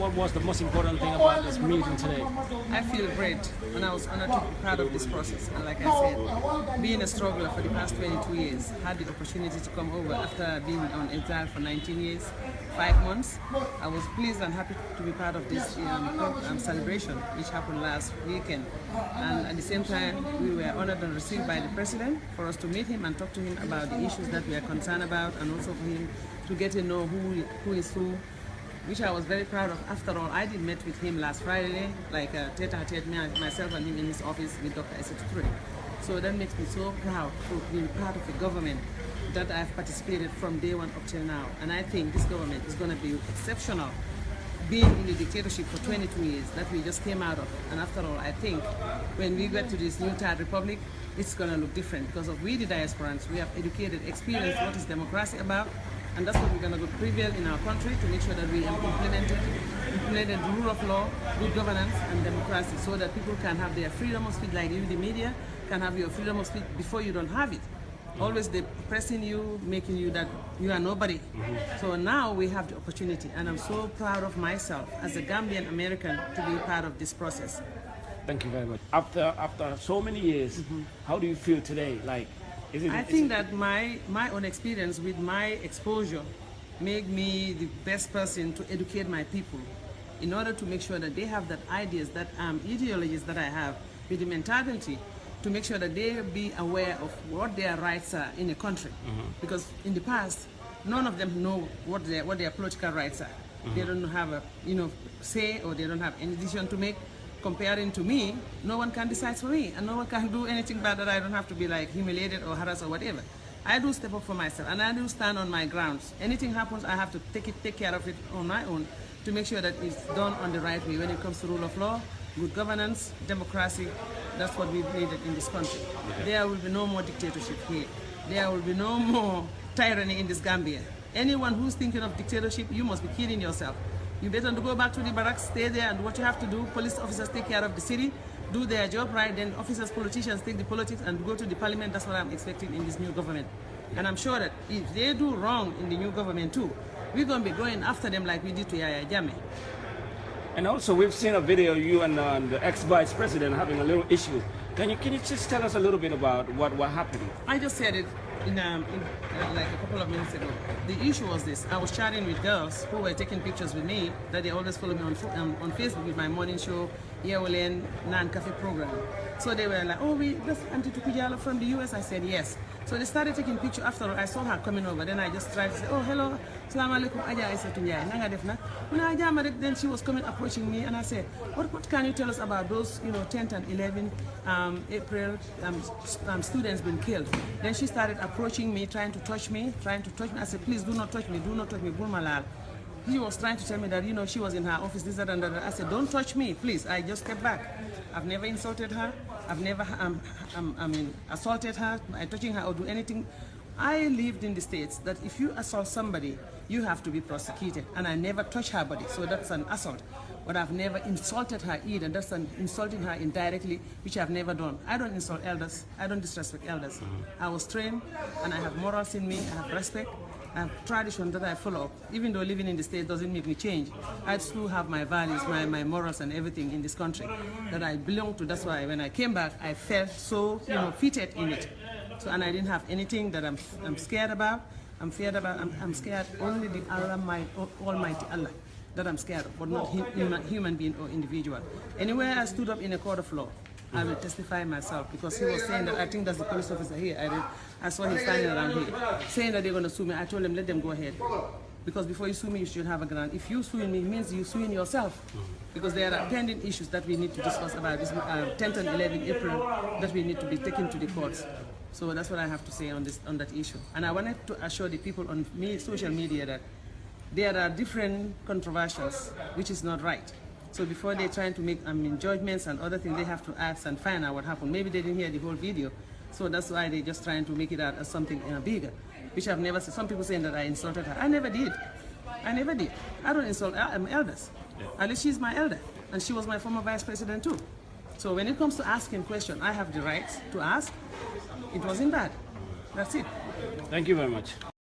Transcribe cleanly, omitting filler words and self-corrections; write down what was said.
what was the most important thing about this meeting today? I feel great, and I was honored to be part of this process. And like I said, being a struggler for the past 22 years, had the opportunity to come over after being on exile for 19 years, 5 months. I was pleased and happy to be part of this celebration, which happened last weekend. And at the same time, we were honored and received by the president for us to meet him and talk to him about the issues that we are concerned about, and also for him to get to know who is who, which I was very proud of. After all, I did met with him last Friday, like tete-a-tete, myself and him in his office with Dr. Isatou Njie Saidy. So that makes me so proud for being part of a government that I've participated from day one up till now. And I think this government is going to be exceptional, being in the dictatorship for 22 years that we just came out of. And after all, I think when we get to this new third republic, it's going to look different because of we the diasporans. We have educated, experienced what is democracy about, and that's what we're going to prevail in our country to make sure that we have implemented rule of law, good governance, and democracy, so that people can have their freedom of speech, like you, the media, can have your freedom of speech before you don't have it. Always they pressing you, making you that you are nobody. So now we have the opportunity, and I'm so proud of myself as a Gambian American to be part of this process. Thank you very much. After so many years, how do you feel today? Like, I think that my own experience with my exposure made me the best person to educate my people in order to make sure that they have that ideas, that ideologies that I have, with the mentality to make sure that they be aware of what their rights are in a country. Because in the past, none of them know what their political rights are. They don't have a say, or they don't have any decision to make. Comparing to me, no one can decide for me, and no one can do anything bad that I don't have to be like humiliated or harassed or whatever. I do step up for myself, and I do stand on my grounds. Anything happens, I have to take care of it on my own to make sure that it's done on the right way when it comes to rule of law, good governance, democracy. That's what we needed in this country. There will be no more dictatorship here. There will be no more tyranny in this Gambia. Anyone who's thinking of dictatorship, you must be kidding yourself. You better go back to the barracks, stay there, and what you have to do, police officers take care of the city, do their job right, then officers, politicians take the politics and go to the parliament. That's what I'm expecting in this new government. And I'm sure that if they do wrong in the new government too, we're going to be going after them like we did to Yaya Jammeh. And also, we've seen a video you and the ex-vice president having a little issue. Can you just tell us a little bit about what happened? I just said it like a couple of minutes ago. The issue was this: I was chatting with girls who were taking pictures with me, that they always follow me on Facebook with my morning show, Yewulen Nan Cafe program. So they were like, "Oh, that's Auntie Tuku Jallow from the US." I said, "Yes." So they started taking pictures. After all, I saw her coming over. Then I just tried to say, "Oh, hello, Assalamu alaikum, Aja Isatou Njie Saidy. Nanga defna?" Then she was coming, approaching me, and I said, "What can you tell us about those, 10th and 11th April students being killed?" Then she started approaching me, trying to touch me. I said, "Please do not touch me, Bulmalal." He was trying to tell me that, she was in her office, this, that, and that. I said, "Don't touch me, please." I just stepped back. I've never insulted her. I've never assaulted her by touching her or do anything. I lived in the States that if you assault somebody, you have to be prosecuted. And I never touched her body, so that's an assault. But I've never insulted her either. That's an insulting her indirectly, which I've never done. I don't insult elders. I don't disrespect elders. I was trained, and I have morals in me. I have respect. I have tradition that I follow. Even though living in the States doesn't make me change, I still have my values, my morals and everything in this country that I belong to. That's why when I came back, I felt so fitted in it. So, and I didn't have anything that I'm scared about. I'm scared only the Almighty Allah that I'm scared of, but not human being or individual. Anywhere I stood up in a court of law, I will testify myself, because he was saying that, I think that's the police officer here, I saw him standing around here, saying that they're going to sue me. I told him, let them go ahead. Because before you sue me, you should have a grant. If you suing me, it means you suing yourself. Because there are pending issues that we need to discuss about this 10th and 11th April that we need to be taken to the courts. So that's what I have to say on that issue. And I wanted to assure the people on social media that there are different controversies, which is not right. So before they're trying to make judgments and other things, they have to ask and find out what happened. Maybe they didn't hear the whole video, so that's why they're just trying to make it out as something bigger, which I've never seen. Some people saying that I insulted her. I never did. I don't insult elders. At least she's my elder, and she was my former vice president too. So when it comes to asking questions, I have the right to ask. It wasn't bad. That's it. Thank you very much.